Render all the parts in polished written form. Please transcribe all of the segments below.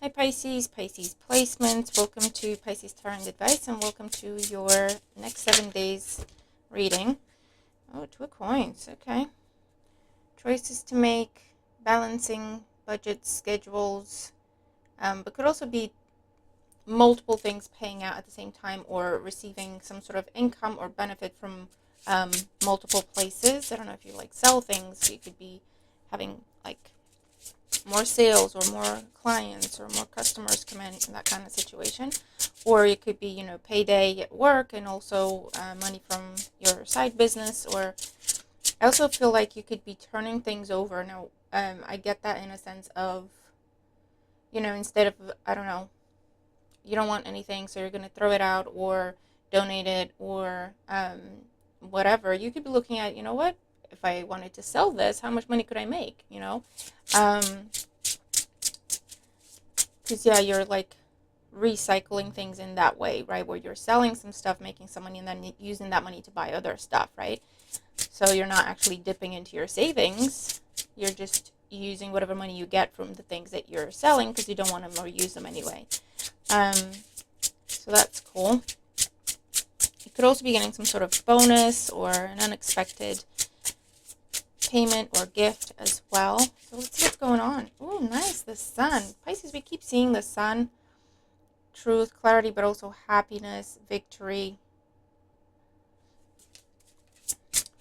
Hi Pisces, Pisces placements. Welcome to Pisces Tarot Advice and welcome to your next 7 days reading. Oh, 2 of coins. Okay. Choices to make, balancing budgets, schedules, but could also be multiple things paying out at the same time or receiving some sort of income or benefit from multiple places. I don't know if you sell things. You could be having more sales or more clients or more customers come in that kind of situation. Or it could be, payday at work and also money from your side business. Or I also feel like you could be turning things over. Now, I get that in a sense of, instead of, I don't know, you don't want anything, so you're going to throw it out or donate it or whatever. You could be looking at, what? If I wanted to sell this, how much money could I make, because you're recycling things in that way, right, where you're selling some stuff, making some money, and then using that money to buy other stuff, right? So you're not actually dipping into your savings, you're just using whatever money you get from the things that you're selling because you don't want them or use them anyway. So that's cool. You could also be getting some sort of bonus or an unexpected payment or gift as well. So let's see what's going on. Oh, nice, the sun. Pisces, we keep seeing the sun. Truth, clarity, but also happiness, victory,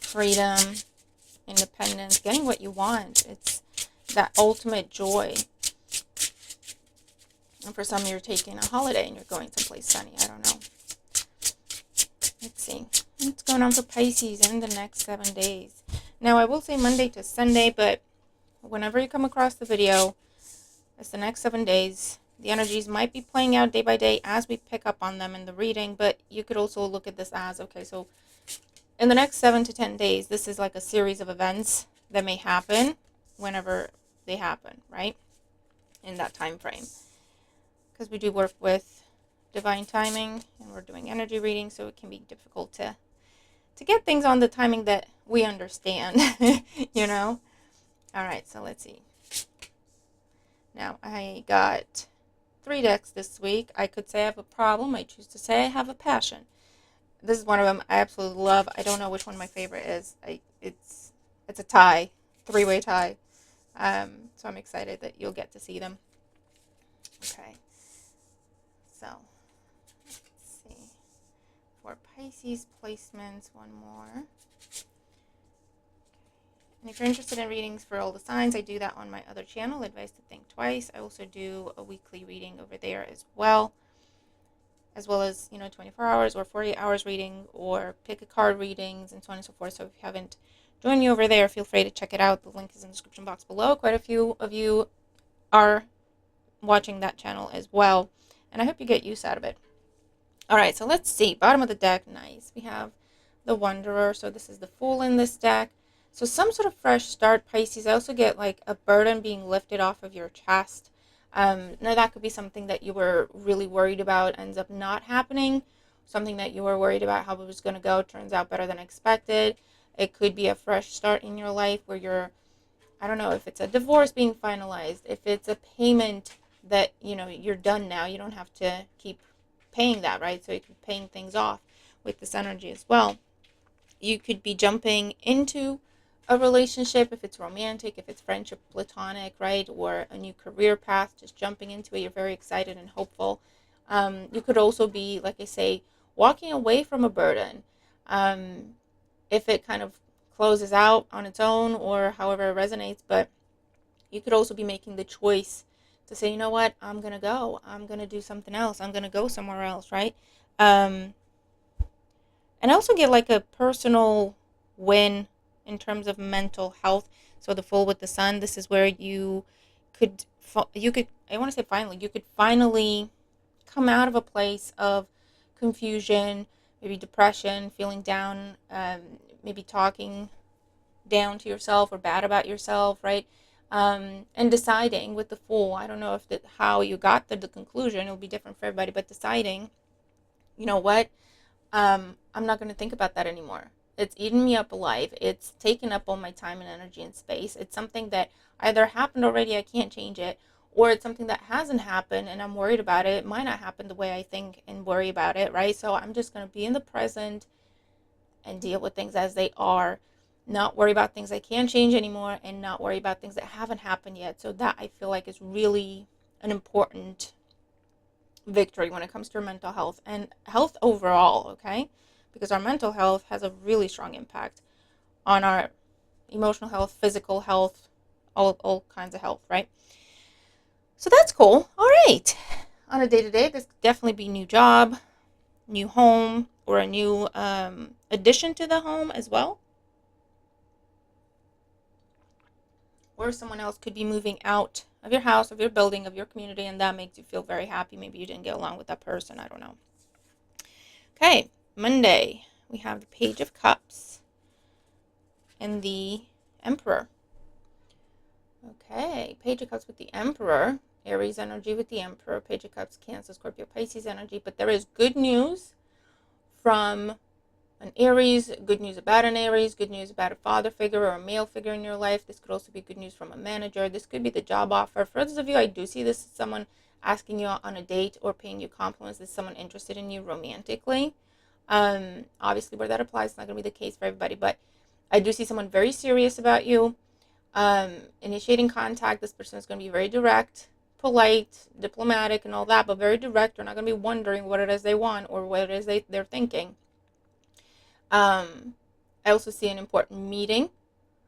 freedom, independence, getting what you want. It's that ultimate joy. And for some, you're taking a holiday and you're going someplace sunny. I don't know. Let's see what's going on for Pisces in the next 7 days. Now, I will say Monday to Sunday, but whenever you come across the video, it's the next 7 days. The energies might be playing out day by day as we pick up on them in the reading, but you could also look at this as, okay, so in the next 7 to 10 days, this is like a series of events that may happen whenever they happen, right? In that time frame. Because we do work with divine timing and we're doing energy reading, so it can be difficult to get things on the timing that we understand, All right, so let's see. Now, I got 3 decks this week. I could say I have a problem. I choose to say I have a passion. This is one of them I absolutely love. I don't know which one my favorite is. It's a tie, 3-way tie. So I'm excited that you'll get to see them. Okay. So, let's see. For Pisces placements, one more. And if you're interested in readings for all the signs, I do that on my other channel, Advice to Think Twice. I also do a weekly reading over there as well as 24 hours or 48 hours reading or pick a card readings and so on and so forth. So if you haven't joined me over there, feel free to check it out. The link is in the description box below. Quite a few of you are watching that channel as well, and I hope you get use out of it. All right, so let's see. Bottom of the deck, nice. We have the Wanderer, so this is the Fool in this deck. So some sort of fresh start, Pisces. I also get a burden being lifted off of your chest. Now that could be something that you were really worried about ends up not happening. Something that you were worried about how it was going to go turns out better than expected. It could be a fresh start in your life where I don't know if it's a divorce being finalized, if it's a payment that, you're done now. You don't have to keep paying that, right? So you can be paying things off with this energy as well. You could be jumping into a relationship, if it's romantic, if it's friendship, platonic, right? Or a new career path, just jumping into it. You're very excited and hopeful. You could also be, like I say, walking away from a burden. If it kind of closes out on its own or however it resonates, but you could also be making the choice to say, you know what, I'm going to go. I'm going to do something else. I'm going to go somewhere else, right? And also get a personal win in terms of mental health. So the Fool with the Sun, this is where you could I want to say finally, you could finally come out of a place of confusion, maybe depression, feeling down, maybe talking down to yourself or bad about yourself, right? And deciding with the Fool, I don't know if how you got to the conclusion, it'll be different for everybody, but deciding, you know what, I'm not going to think about that anymore. It's eaten me up alive. It's taken up all my time and energy and space. It's something that either happened already, I can't change it, or it's something that hasn't happened and I'm worried about it. It might not happen the way I think and worry about it, right? So I'm just going to be in the present and deal with things as they are, not worry about things I can't change anymore, and not worry about things that haven't happened yet. So that I feel like is really an important victory when it comes to our mental health and health overall, okay? Because our mental health has a really strong impact on our emotional health, physical health, all kinds of health, right? So that's cool. All right. On a day-to-day, this could definitely be new job, new home, or a new addition to the home as well. Or someone else could be moving out of your house, of your building, of your community, and that makes you feel very happy. Maybe you didn't get along with that person. I don't know. Okay, Monday, we have the Page of Cups and the Emperor. Okay, Page of Cups with the Emperor, Aries energy with the Emperor, Page of Cups, Cancer, Scorpio, Pisces energy. But there is good news from an Aries, good news about an Aries, good news about a father figure or a male figure in your life. This could also be good news from a manager. This could be the job offer. For those of you, I do see this as someone asking you on a date or paying you compliments. This is someone interested in you romantically. Obviously, where that applies, it's not going to be the case for everybody, but I do see someone very serious about you, initiating contact. This person is going to be very direct, polite, diplomatic, and all that, but very direct. They're not going to be wondering what it is they want or what it is they're thinking. I also see an important meeting,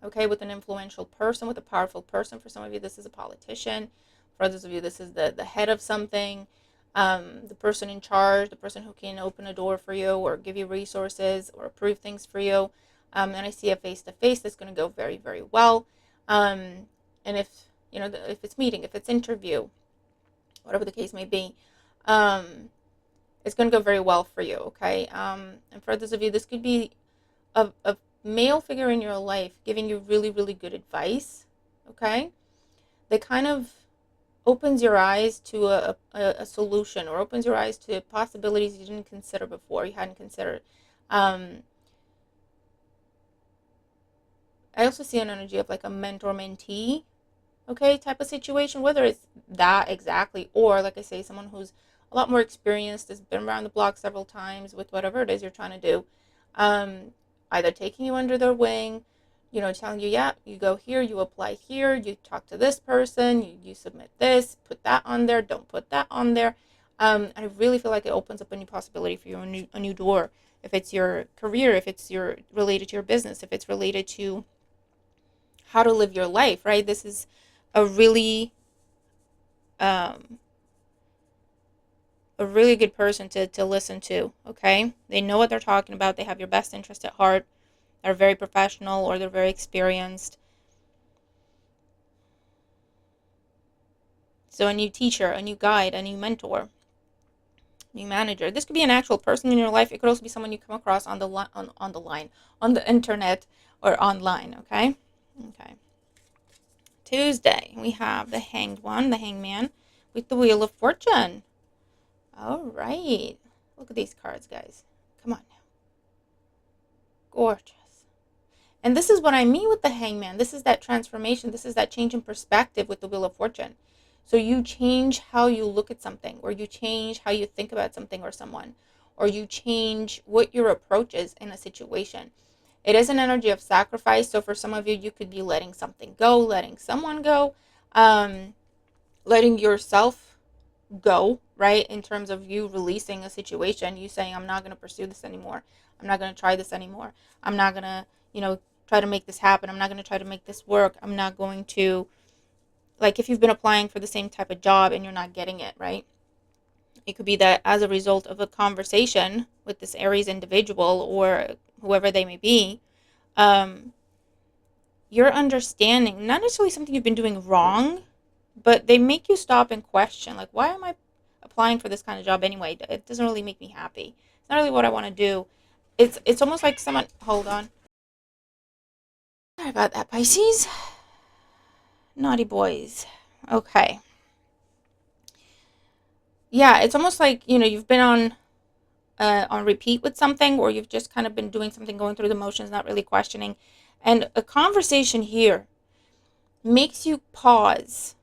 okay, with an influential person, with a powerful person. For some of you, this is a politician. For others of you, this is the head of something, the person in charge, the person who can open a door for you or give you resources or approve things for you. And I see a face-to-face that's going to go very, very well. And if, if it's meeting, if it's interview, whatever the case may be, it's going to go very well for you, okay? And for those of you, this could be a male figure in your life giving you really, really good advice, okay? That kind of opens your eyes to a solution, or opens your eyes to possibilities you didn't consider before, you hadn't considered. I also see an energy of like a mentor-mentee, okay, type of situation, whether it's that exactly, or like I say, someone who's a lot more experienced, has been around the block several times with whatever it is you're trying to do, either taking you under their wing, telling you, yeah, you go here, you apply here, you talk to this person, you submit this, put that on there, don't put that on there. I really feel like it opens up a new possibility for you, a new door. If it's your career, if it's related to your business, if it's related to how to live your life, right? This is a really a really good person to listen to, okay? They know what they're talking about. They have your best interest at heart. They're very professional, or they're very experienced. So a new teacher, a new guide, a new mentor, new manager. This could be an actual person in your life. It could also be someone you come across on the line, on the internet, or online, okay? Okay. Tuesday, we have the Hanged One, the Hangman, with the Wheel of Fortune. All right. Look at these cards, guys. Come on now. Gorgeous. And this is what I mean with the Hangman. This is that transformation. This is that change in perspective with the Wheel of Fortune. So you change how you look at something, or you change how you think about something or someone, or you change what your approach is in a situation. It is an energy of sacrifice. So for some of you, you could be letting something go, letting someone go, letting yourself go, right? In terms of you releasing a situation, you saying, I'm not going to pursue this anymore. I'm not going to try this anymore. I'm not going to, try to make this happen. I'm not going to try to make this work. I'm not going to, like if you've been applying for the same type of job and you're not getting it, right? It could be that as a result of a conversation with this Aries individual or whoever they may be, you're understanding, not necessarily something you've been doing wrong, but they make you stop and question, like, why am I applying for this kind of job anyway? It doesn't really make me happy. It's not really what I want to do. It's almost like someone, hold on. Sorry about that, Pisces. Naughty boys. Okay. Yeah, it's almost like, you've been on repeat with something, or you've just kind of been doing something, going through the motions, not really questioning. And a conversation here makes you pause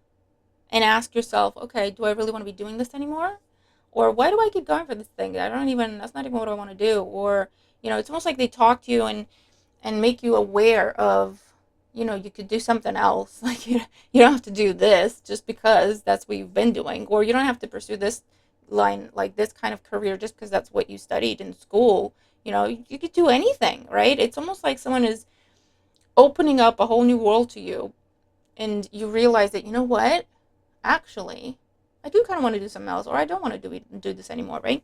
and ask yourself, okay, do I really want to be doing this anymore? Or why do I keep going for this thing? That's not even what I want to do. Or, it's almost like they talk to you and make you aware of, you could do something else. Like, you don't have to do this just because that's what you've been doing. Or you don't have to pursue this line, like this kind of career, just because that's what you studied in school. You could do anything, right? It's almost like someone is opening up a whole new world to you. And you realize that, you know what? Actually, I do kind of want to do something else, or I don't want to do this anymore, right?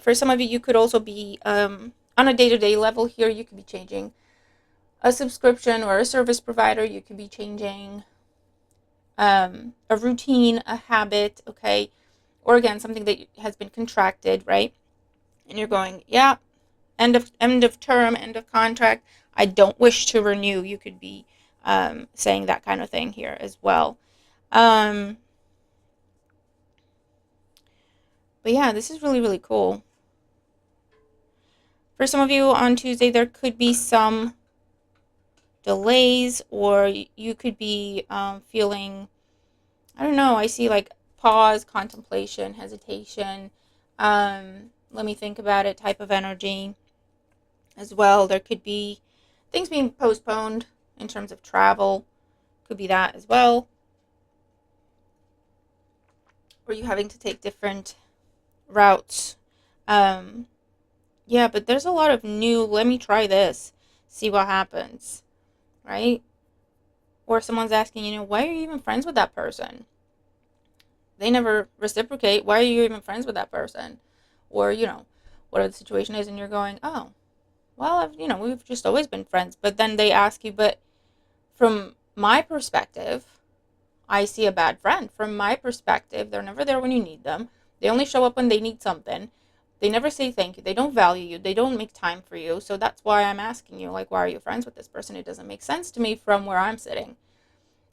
For some of you, you could also be on a day-to-day level here. You could be changing a subscription or a service provider. You could be changing a routine, a habit, okay? Or again, something that has been contracted, right? And you're going, yeah, end of term, end of contract. I don't wish to renew. You could be saying that kind of thing here as well. But yeah, this is really, really cool. For some of you on Tuesday, there could be some delays, or you could be feeling, I don't know, I see like pause, contemplation, hesitation, let me think about it type of energy as well. There could be things being postponed in terms of travel, could be that as well. Or you having to take different routes. Yeah, but there's a lot of new, let me try this, see what happens, right? Or someone's asking, why are you even friends with that person? They never reciprocate. Why are you even friends with that person? Or, whatever the situation is, and you're going, oh, well, we've just always been friends. But then they ask you, but from my perspective, I see a bad friend. From my perspective, they're never there when you need them. They only show up when they need something. They never say thank you. They don't value you. They don't make time for you. So that's why I'm asking you, like, why are you friends with this person? It doesn't make sense to me from where I'm sitting.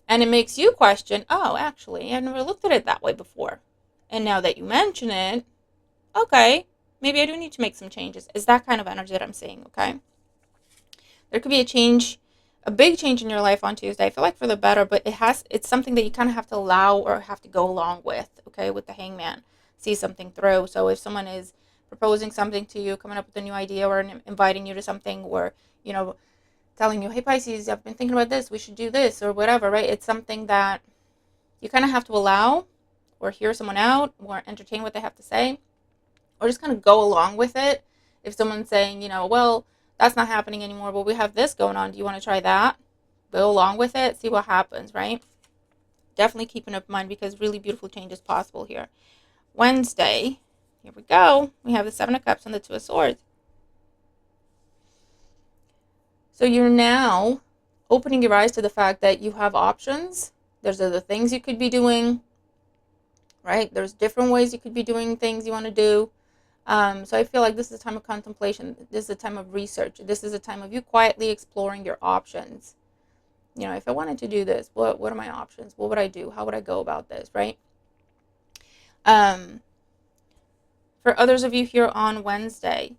And it makes you question, oh, actually, I've never looked at it that way before. And now that you mention it, okay, maybe I do need to make some changes. Is that kind of energy that I'm seeing, okay? There could be a change, a big change in your life on Tuesday. I feel like for the better, but it's something that you kind of have to allow or have to go along with, okay, with the hangman. See something through. So if someone is proposing something to you, coming up with a new idea, or inviting you to something, or, telling you, hey, Pisces, I've been thinking about this, we should do this, or whatever, right? It's something that you kind of have to allow, or hear someone out, or entertain what they have to say, or just kind of go along with it. If someone's saying, well, that's not happening anymore, but we have this going on, do you want to try that? Go along with it, see what happens, right? Definitely keep an open mind, because really beautiful change is possible here. Wednesday, here we go. We have the Seven of Cups and the Two of Swords. So you're now opening your eyes to the fact that you have options. There's other things you could be doing, right? There's different ways you could be doing things you want to do. So I feel like this is a time of contemplation. This is a time of research. This is a time of you quietly exploring your options. If I wanted to do this, what are my options? What would I do? How would I go about this, right? For others of you here on Wednesday,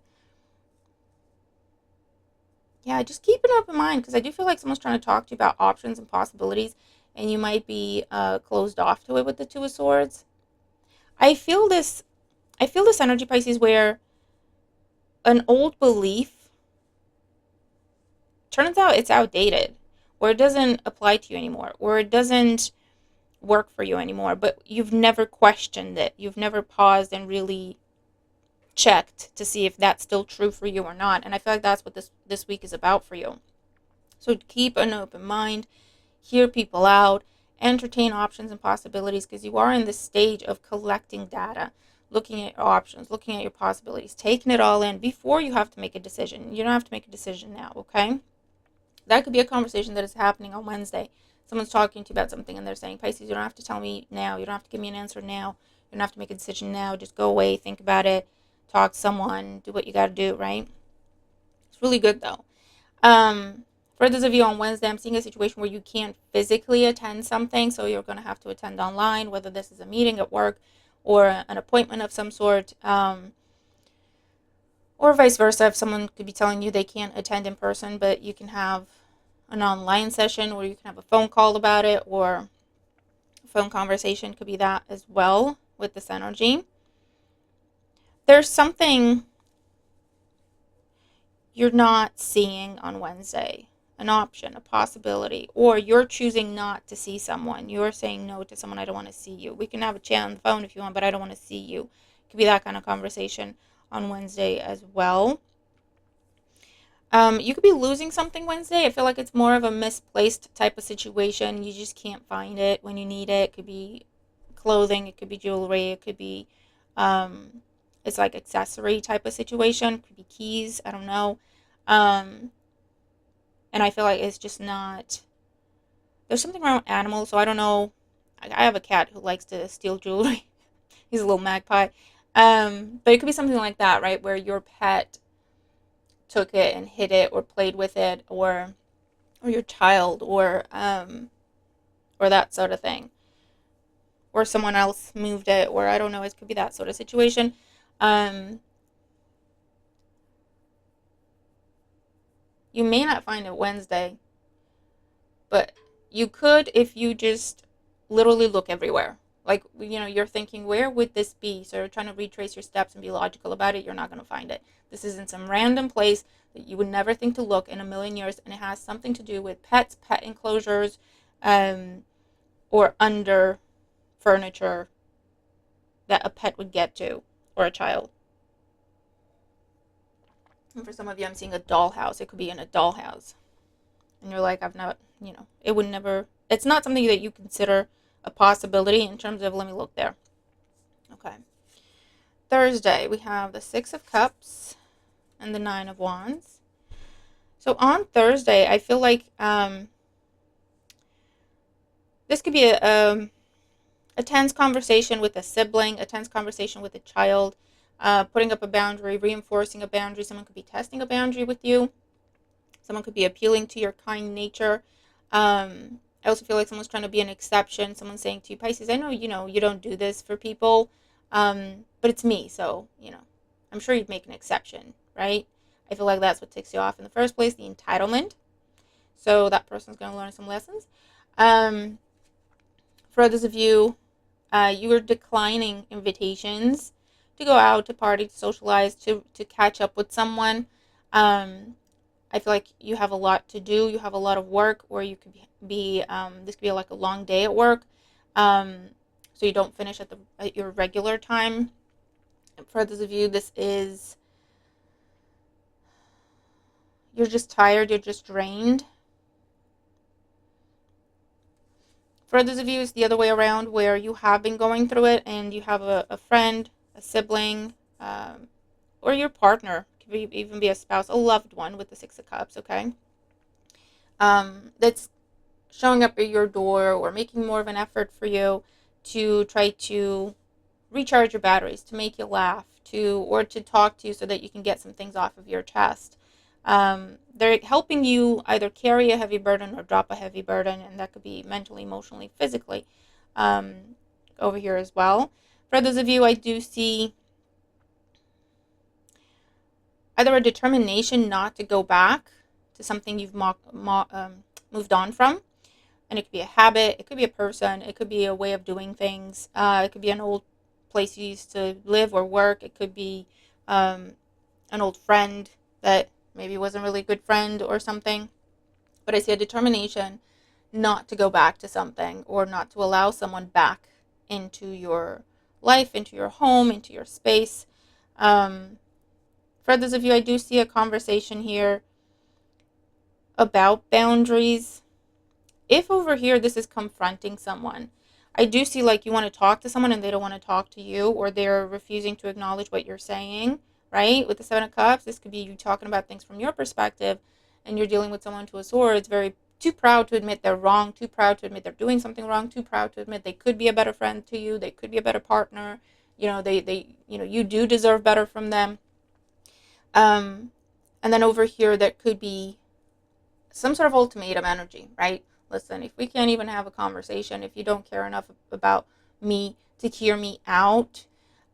yeah, just keep an open mind, because I do feel like someone's trying to talk to you about options and possibilities, and you might be closed off to it with the Two of Swords. I feel this energy, Pisces, where an old belief turns out it's outdated, or it doesn't apply to you anymore, or it doesn't work for you anymore, but you've never questioned it. You've never paused and really checked to see if that's still true for you or not. And I feel like that's what this week is about for you. So keep an open mind, hear people out, entertain options and possibilities, because you are in this stage of collecting data, looking at your options, looking at your possibilities, taking it all in before you have to make a decision. You don't have to make a decision now, okay? That could be a conversation that is happening on Wednesday. Someone's talking to you about something and they're saying, Pisces, you don't have to tell me now. You don't have to give me an answer now. You don't have to make a decision now. Just go away, think about it, talk to someone, do what you got to do, right? It's really good, though. For those of you on Wednesday, I'm seeing a situation where you can't physically attend something, so you're going to have to attend online, whether this is a meeting at work or an appointment of some sort, or vice versa. If someone could be telling you they can't attend in person, but you can have an online session, or you can have a phone call about it, or phone conversation could be that as well with this energy. There's something you're not seeing on Wednesday, an option, a possibility, or you're choosing not to see someone. You're saying no to someone. I don't want to see you. We can have a chat on the phone if you want, but I don't want to see you. It could be that kind of conversation on Wednesday as well. You could be losing something Wednesday. I feel like it's more of a misplaced type of situation. You just can't find it when you need it. It could be clothing, it could be jewelry, it could be, um, it's like accessory type of situation. It could be keys. I don't know. Um, and I feel like it's just not. There's something around animals, so I don't know. I have a cat who likes to steal jewelry. He's a little magpie. But it could be something like that, right? Where your pet took it and hid it or played with it, or your child, or that sort of thing, or someone else moved it, or I don't know. It could be that sort of situation. Um, you may not find it Wednesday, but you could if you just literally look everywhere. Like, you're thinking, where would this be? So you're trying to retrace your steps and be logical about it. You're not going to find it. This is in some random place that you would never think to look in a million years, and it has something to do with pets, pet enclosures, um, or under furniture that a pet would get to, or a child. And for some of you, I'm seeing a dollhouse. It could be in a dollhouse. And you're like, I've not, it would never, it's not something that you consider a possibility in terms of, let me look there. Okay. Thursday, we have the Six of Cups and the Nine of Wands. So on Thursday, I feel like this could be a tense conversation with a sibling, a tense conversation with a child, putting up a boundary, reinforcing a boundary. Someone could be testing a boundary with you. Someone could be appealing to your kind nature. I also feel like someone's trying to be an exception. Someone's saying to you, Pisces, I know, you don't do this for people, but it's me, so, I'm sure you'd make an exception, right? I feel like that's what ticks you off in the first place, the entitlement. So that person's going to learn some lessons. For others of you, you are declining invitations to go out, to party, to socialize, to catch up with someone. I feel like you have a lot to do. You have a lot of work, or you could be this could be like a long day at work, so you don't finish at your regular time. And for others of you, this is, you're just tired, you're just drained. For others of you, it's the other way around, where you have been going through it and you have a friend, a sibling, or your partner, could even be a spouse, a loved one with the Six of Cups, okay? That's showing up at your door or making more of an effort for you to try to recharge your batteries, to make you laugh, or to talk to you so that you can get some things off of your chest. They're helping you either carry a heavy burden or drop a heavy burden, and that could be mentally, emotionally, physically, over here as well. For those of you, I do see either a determination not to go back to something you've moved on from. And it could be a habit, it could be a person, it could be a way of doing things. It could be an old place you used to live or work. It could be an old friend that maybe wasn't really a good friend or something. But I see a determination not to go back to something, or not to allow someone back into your life, into your home, into your space. For those of you, I do see a conversation here about boundaries. If over here this is confronting someone, I do see like you want to talk to someone and they don't want to talk to you, or they're refusing to acknowledge what you're saying, right? With the Seven of Cups, this could be you talking about things from your perspective, and you're dealing with someone, to a Swords, very too proud to admit they're wrong, too proud to admit they're doing something wrong, too proud to admit they could be a better friend to you, they could be a better partner, you do deserve better from them. And then over here, that could be some sort of ultimatum energy, right? Listen, if we can't even have a conversation, if you don't care enough about me to hear me out,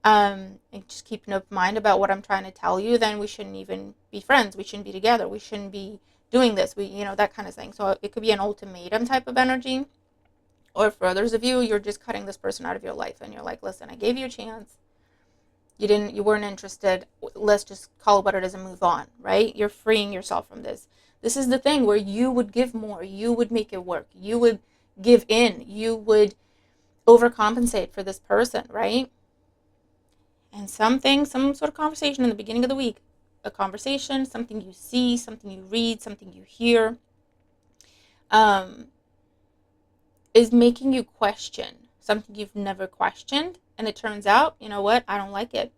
and just keep an open mind about what I'm trying to tell you, then we shouldn't even be friends. We shouldn't be together. We shouldn't be doing this. That kind of thing. So it could be an ultimatum type of energy. Or for others of you, you're just cutting this person out of your life and you're like, listen, I gave you a chance. You weren't interested. Let's just call it what it is and move on, right? You're freeing yourself from this. This is the thing where you would give more. You would make it work. You would give in. You would overcompensate for this person, right? And some sort of conversation in the beginning of the week, a conversation, something you see, something you read, something you hear, is making you question something you've never questioned. And it turns out, you know what, I don't like it.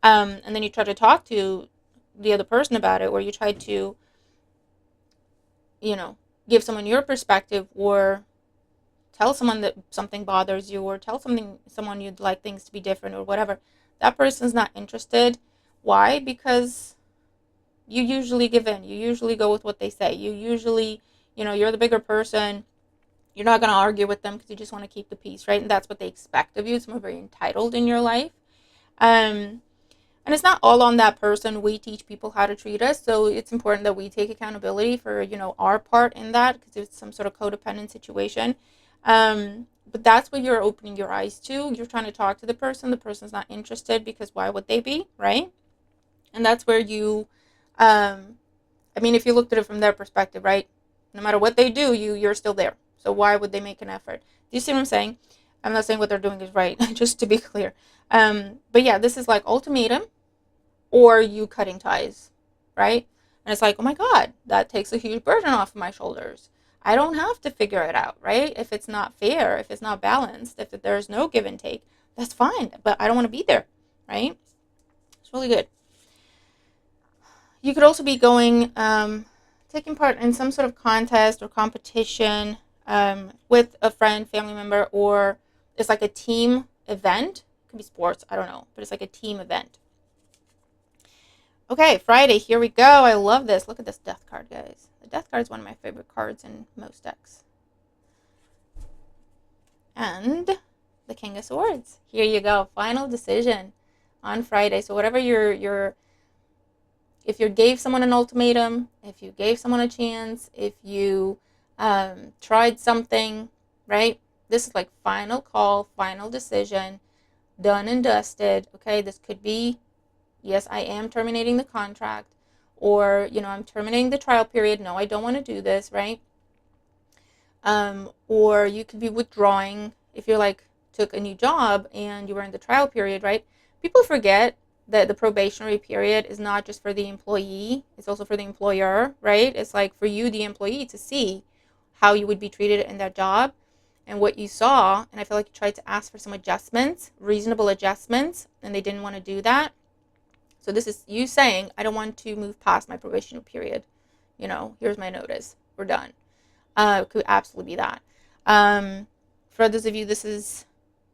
And then you try to talk to the other person about it, or you try to, give someone your perspective, or tell someone that something bothers you, or tell someone you'd like things to be different or whatever. That person's not interested. Why? Because you usually give in. You usually go with what they say. You usually, you're the bigger person. You're not going to argue with them because you just want to keep the peace, right? And that's what they expect of you. Someone very entitled in your life. And it's not all on that person. We teach people how to treat us. So it's important that we take accountability for, our part in that, because it's some sort of codependent situation. But that's what you're opening your eyes to. You're trying to talk to the person. The person's not interested, because why would they be, right? And that's where you, if you looked at it from their perspective, right? No matter what they do, you're still there. So why would they make an effort? Do you see what I'm saying? I'm not saying what they're doing is right, just to be clear. But yeah, this is like ultimatum or you cutting ties, right? And it's like, oh my God, that takes a huge burden off of my shoulders. I don't have to figure it out, right? If it's not fair, if it's not balanced, if there's no give and take, that's fine. But I don't want to be there, right? It's really good. You could also be going, taking part in some sort of contest or competition with a friend, family member, or it's like a team event. It could be sports, I don't know, but it's like a team event. Okay, Friday, here we go. I love this. Look at this death card, guys. The death card is one of my favorite cards in most decks. And the King of Swords. Here you go. Final decision on Friday. So whatever if you gave someone an ultimatum, if you gave someone a chance, if you tried something, right? This is like final call, final decision, done and dusted. Okay, this could be, yes, I am terminating the contract, or, I'm terminating the trial period. No, I don't want to do this, right? Or you could be withdrawing if you're like took a new job and you were in the trial period, right? People forget that the probationary period is not just for the employee, it's also for the employer, right? It's like for you, the employee, to see how you would be treated in that job and what you saw. And I feel like you tried to ask for some adjustments, reasonable adjustments, and they didn't want to do that. So this is you saying, I don't want to move past my probationary period. Here's my notice. We're done. It could absolutely be that. For those of you, this is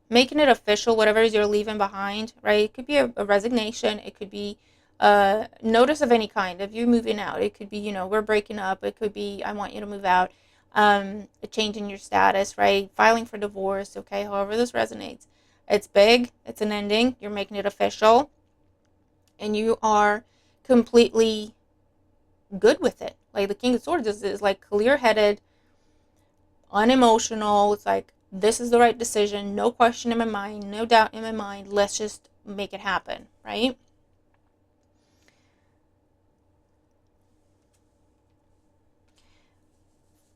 making it official, whatever it is you're leaving behind, right? It could be a resignation. It could be a notice of any kind of you moving out. It could be, we're breaking up. It could be, I want you to move out. A change in your status, right? Filing for divorce, okay? However this resonates. It's big. It's an ending. You're making it official. And you are completely good with it. Like the King of Swords is like clear-headed, unemotional. It's like, this is the right decision. No question in my mind. No doubt in my mind. Let's just make it happen, right?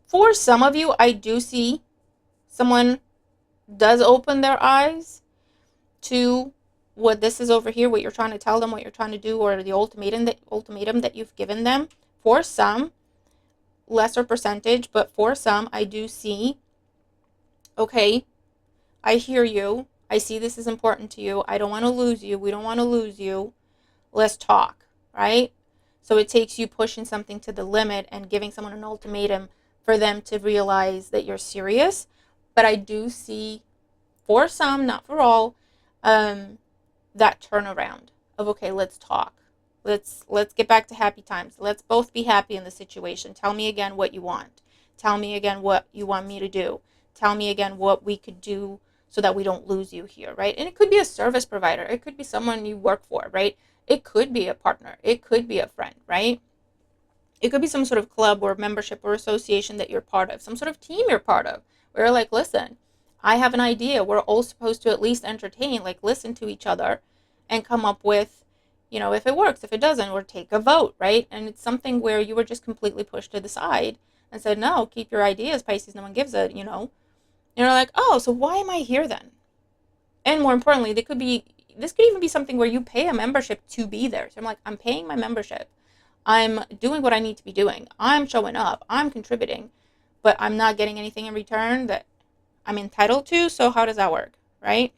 For some of you, I do see someone does open their eyes to what this is over here, what you're trying to tell them, what you're trying to do, or the ultimatum that you've given them. For some, lesser percentage, but for some, I do see, okay, I hear you. I see this is important to you. I don't want to lose you. We don't want to lose you. Let's talk, right? So it takes you pushing something to the limit and giving someone an ultimatum for them to realize that you're serious. But I do see, for some, not for all, that turnaround of, okay, let's talk. Let's get back to happy times. Let's both be happy in the situation. Tell me again what you want. Tell me again what you want me to do. Tell me again what we could do so that we don't lose you here, right? And it could be a service provider. It could be someone you work for, right? It could be a partner. It could be a friend, right? It could be some sort of club or membership or association that you're part of, some sort of team you're part of, We're like, listen, I have an idea. We're all supposed to at least entertain, like listen to each other and come up with, if it works, if it doesn't, or take a vote, right? And it's something where you were just completely pushed to the side and said, no, keep your ideas, Pisces, no one gives it. And you're like, oh, so why am I here then? And more importantly, this could even be something where you pay a membership to be there. So I'm like, I'm paying my membership. I'm doing what I need to be doing. I'm showing up. I'm contributing, but I'm not getting anything in return that I'm entitled to. So how does that work, right?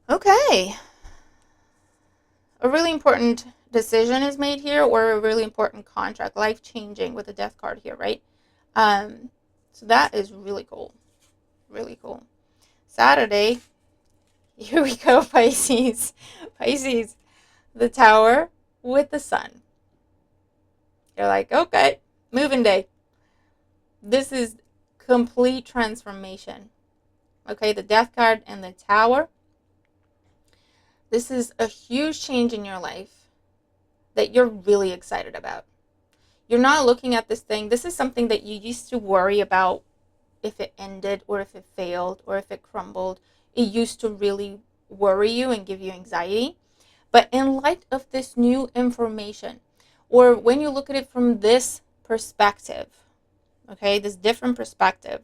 Okay. A really important decision is made here, or a really important contract, life-changing with the death card here, right? So that is really cool. Really cool. Saturday, here we go, Pisces. Pisces, the Tower with the Sun. You're like, okay, moving day. This is complete transformation. Okay, the Death card and the Tower. This is a huge change in your life that you're really excited about. You're not looking at this thing. This is something that you used to worry about if it ended or if it failed or if it crumbled. It used to really worry you and give you anxiety. But in light of this new information, or when you look at it from this perspective, okay, this different perspective,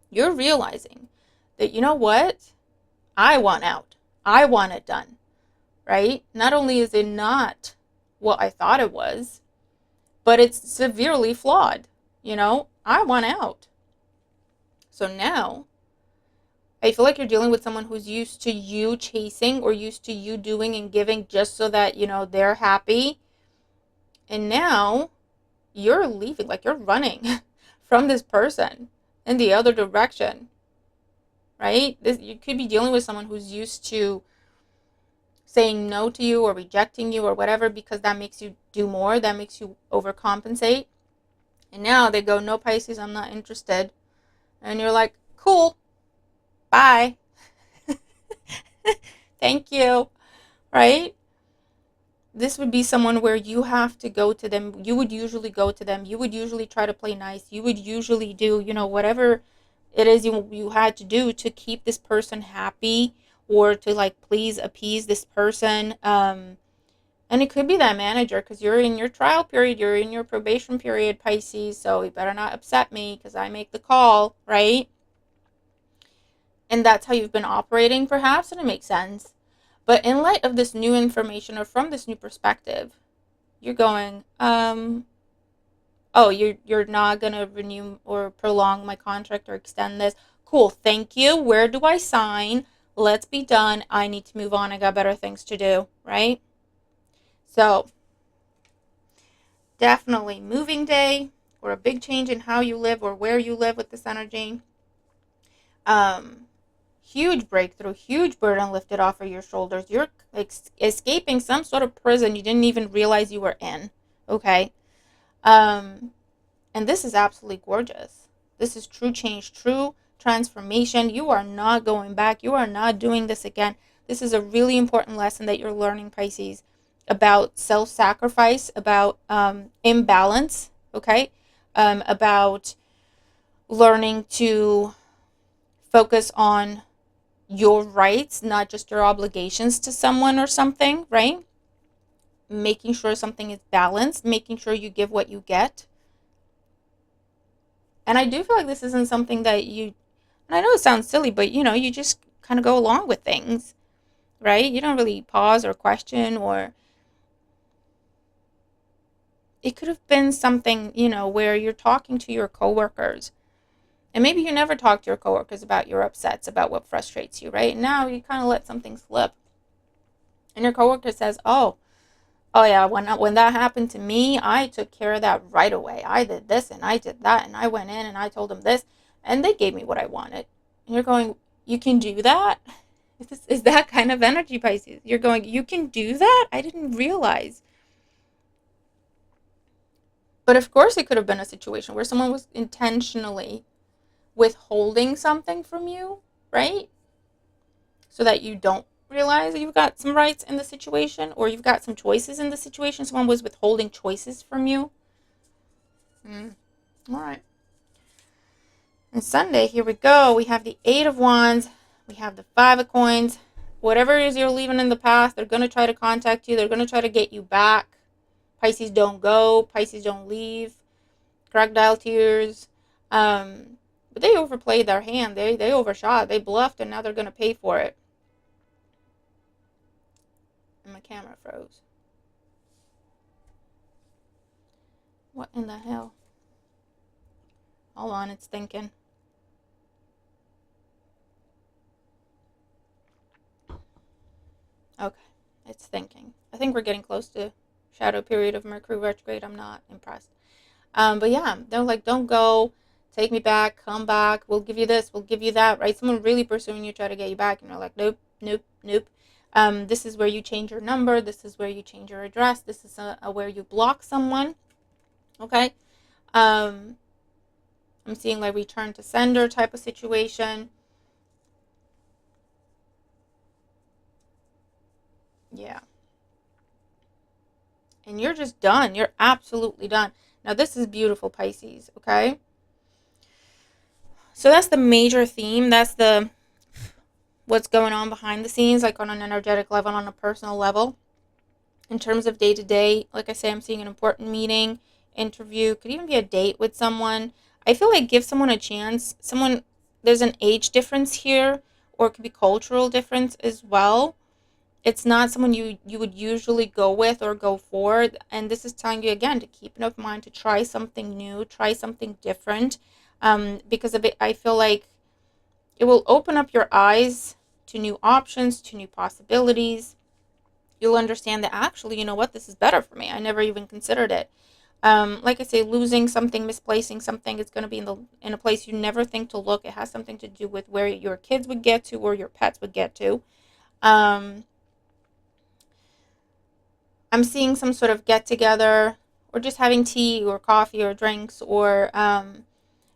you're realizing that, you know what? I want out. I want it done, right? Not only is it not what I thought it was, but it's severely flawed. I want out. So now I feel like you're dealing with someone who's used to you chasing or used to you doing and giving just so that, they're happy. And now you're leaving, like you're running from this person in the other direction, right? You could be dealing with someone who's used to saying no to you or rejecting you or whatever because that makes you do more, that makes you overcompensate. And now they go, no, Pisces, I'm not interested. And you're like, cool, bye. Thank you, right? This would be someone where you have to go to them. You would usually go to them. You would usually try to play nice. You would usually do, whatever it is you had to do to keep this person happy or to like please appease this person. And it could be that manager because you're in your trial period. You're in your probation period, Pisces. So you better not upset me because I make the call, right? And that's how you've been operating perhaps, and it makes sense. But in light of this new information or from this new perspective, you're going, oh, you're not going to renew or prolong my contract or extend this. Cool, thank you. Where do I sign? Let's be done. I need to move on. I got better things to do, right? So definitely moving day or a big change in how you live or where you live with this energy. Huge breakthrough, huge burden lifted off of your shoulders. You're escaping some sort of prison you didn't even realize you were in. Okay. And this is absolutely gorgeous. This is true change, true transformation. You are not going back. You are not doing this again. This is a really important lesson that you're learning, Pisces, about self-sacrifice, about imbalance, okay? About learning to focus on your rights, not just your obligations to someone or something, right? Making sure something is balanced, making sure you give what you get. And I do feel like this isn't something that and I know it sounds silly, but you just kind of go along with things, right? You don't really pause or question, or it could have been something, where you're talking to your coworkers. And maybe you never talk to your coworkers about your upsets, about what frustrates you, right? Now you kind of let something slip. And your coworker says, oh yeah, when that happened to me, I took care of that right away. I did this and I did that and I went in and I told them this and they gave me what I wanted. And you're going, you can do that? Is that kind of energy, Pisces? You're going, you can do that? I didn't realize. But of course it could have been a situation where someone was intentionally withholding something from you, right? So that you don't realize that you've got some rights in the situation or you've got some choices in the situation. Someone was withholding choices from you. All right. And Sunday, here we go. We have the Eight of Wands. We have the Five of Coins. Whatever it is you're leaving in the past, they're going to try to contact you. They're going to try to get you back. Pisces don't go. Pisces don't leave. Crocodile tears. But they overplayed their hand. They overshot. They bluffed, and now they're going to pay for it. And my camera froze. What in the hell? Hold on, it's thinking. Okay, it's thinking. I think we're getting close to shadow period of Mercury retrograde. I'm not impressed. But yeah, they're like, don't go, take me back, come back, we'll give you this, we'll give you that, right? Someone really pursuing you, try to get you back, and you're like, nope, nope, nope. This is where you change your number, this is where you change your address, this is where you block someone, okay? I'm seeing like return to sender type of situation. Yeah. And you're just done. You're absolutely done. Now, this is beautiful, Pisces, okay? So that's the major theme. That's the what's going on behind the scenes, like on an energetic level, on a personal level. In terms of day to day, like I say, I'm seeing an important meeting, interview, could even be a date with someone. I feel like give someone a chance. There's an age difference here, or it could be cultural difference as well. It's not someone you would usually go with or go for. And this is telling you again to keep an open mind, to try something new, try something different. Because of it, I feel like it will open up your eyes to new options, to new possibilities. You'll understand that actually, you know what, this is better for me. I never even considered it. Like I say, losing something, misplacing something, it's going to be in a place you never think to look. It has something to do with where your kids would get to or your pets would get to. I'm seeing some sort of get together or just having tea or coffee or drinks or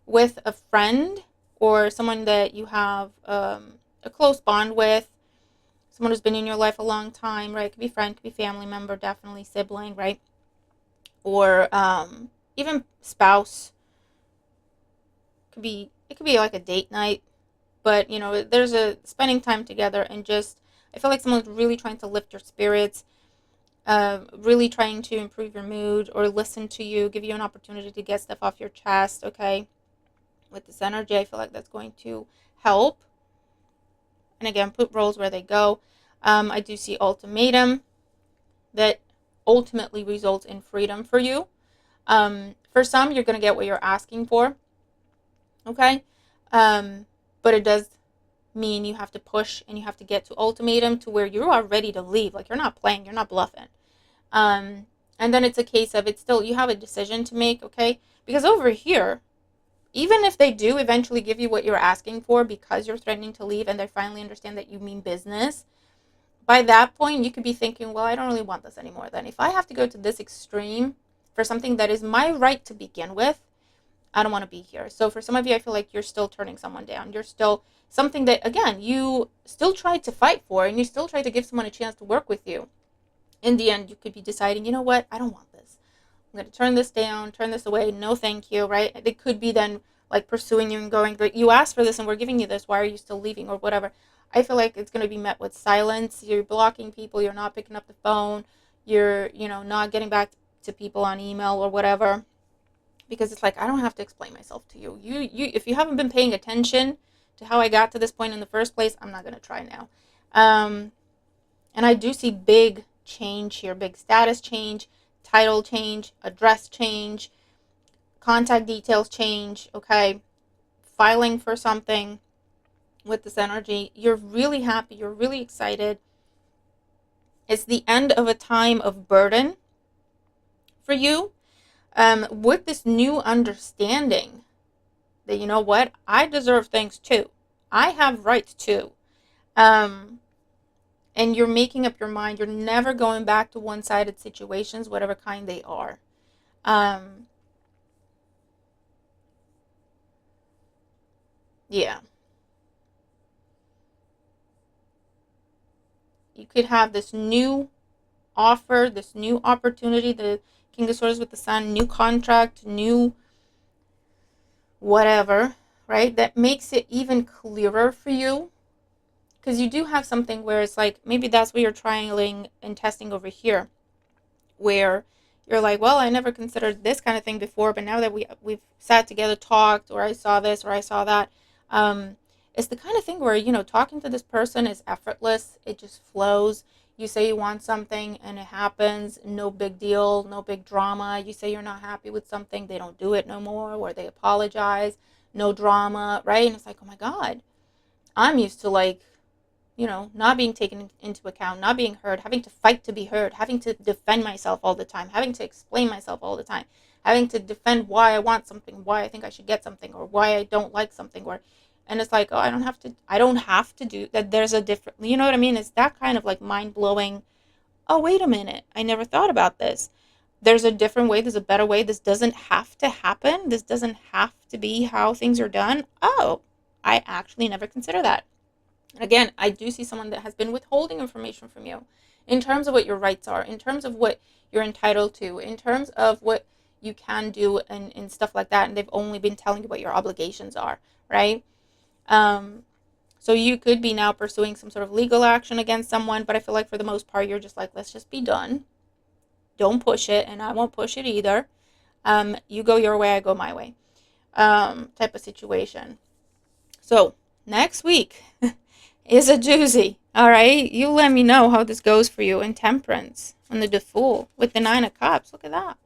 with a friend or someone that you have a close bond with, someone who's been in your life a long time, right? It could be friend, could be family member, definitely sibling, right? Or even spouse. It could be like a date night, but you know, there's a spending time together and just I feel like someone's really trying to lift your spirits, really trying to improve your mood or listen to you, give you an opportunity to get stuff off your chest, okay? With this energy, I feel like that's going to help. And again, put roles where they go. I do see ultimatum that ultimately results in freedom for you. For some, you're going to get what you're asking for, okay? But it does mean you have to push and you have to get to ultimatum to where you are ready to leave. Like you're not playing, you're not bluffing. And then it's a case of it's still, you have a decision to make, okay? Because over here, even if they do eventually give you what you're asking for because you're threatening to leave and they finally understand that you mean business, by that point, you could be thinking, well, I don't really want this anymore. Then if I have to go to this extreme for something that is my right to begin with, I don't want to be here. So for some of you, I feel like you're still turning someone down. You're still something that, again, you still tried to fight for and you still tried to give someone a chance to work with you. In the end, you could be deciding, you know what, I don't want this. I'm going to turn this down, turn this away. No, thank you, right? They could be then like pursuing you and going, but you asked for this and we're giving you this. Why are you still leaving or whatever? I feel like it's going to be met with silence. You're blocking people. You're not picking up the phone. You're, not getting back to people on email or whatever. Because it's like, I don't have to explain myself to you. If you haven't been paying attention to how I got to this point in the first place, I'm not going to try now. And I do see big change here, big status change, title change, address change, contact details change, okay? Filing for something with this energy. You're really happy. You're really excited. It's the end of a time of burden for you. With this new understanding that, you know what, I deserve things too. I have rights too. And you're making up your mind. You're never going back to one-sided situations, whatever kind they are. Yeah. You could have this new offer, this new opportunity, the King of Swords with the Sun, new contract, new whatever, right? That makes it even clearer for you. Because you do have something where it's like, maybe that's what you're trialing and testing over here, where you're like, well, I never considered this kind of thing before, but now that we've sat together, talked, or I saw this or I saw that, it's the kind of thing where, talking to this person is effortless. It just flows. You say you want something and it happens. No big deal, no big drama. You say you're not happy with something, they don't do it no more, or they apologize. No drama, right? And it's like, oh my God, I'm used to like, not being taken into account, not being heard, having to fight to be heard, having to defend myself all the time, having to explain myself all the time, having to defend why I want something, why I think I should get something, or why I don't like something, and it's like, oh, I don't have to do that. There's a different, you know what I mean? It's that kind of like mind blowing. Oh, wait a minute. I never thought about this. There's a different way. There's a better way. This doesn't have to happen. This doesn't have to be how things are done. Oh, I actually never consider that. Again, I do see someone that has been withholding information from you in terms of what your rights are, in terms of what you're entitled to, in terms of what you can do and stuff like that. And they've only been telling you what your obligations are, right? Um, so you could be now pursuing some sort of legal action against someone, but I feel like for the most part, you're just like, let's just be done. Don't push it, and I won't push it either. You go your way, I go my way, type of situation. So next week is a doozy. All right, you let me know how this goes for you in Temperance on the Fool with the 9 of Cups. Look at that.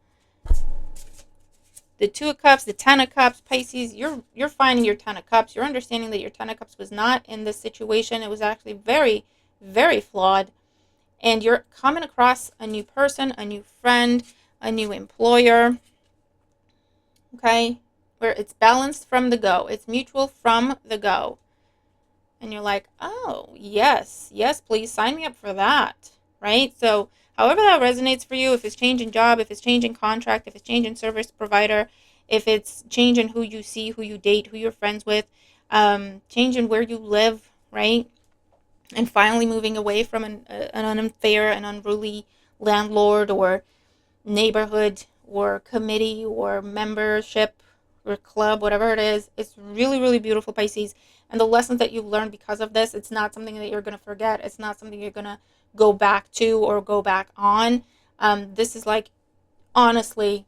The 2 of Cups, the 10 of Cups, Pisces. You're finding your 10 of Cups. You're understanding that your 10 of Cups was not in this situation. It was actually very, very flawed. And you're coming across a new person, a new friend, a new employer. Okay, where it's balanced from the go. It's mutual from the go. And you're like, oh, yes, please sign me up for that, right? So however that resonates for you, if it's changing job, if it's changing contract, if it's changing service provider, if it's changing who you see, who you date, who you're friends with, changing where you live, right? And finally moving away from an unfair and unruly landlord or neighborhood or committee or membership or club, whatever it is. It's really, really beautiful, Pisces. And the lessons that you learned because of this, it's not something that you're going to forget. It's not something you're going to go back to or go back on. This is like, honestly,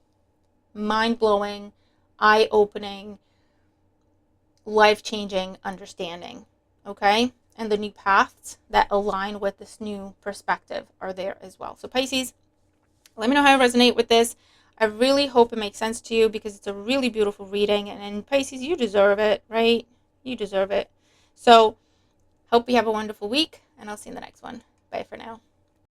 mind-blowing, eye-opening, life-changing understanding, okay? And the new paths that align with this new perspective are there as well. So Pisces, let me know how I resonate with this. I really hope it makes sense to you because it's a really beautiful reading. And Pisces, you deserve it, right? You deserve it. So hope you have a wonderful week, and I'll see you in the next one. Bye for now.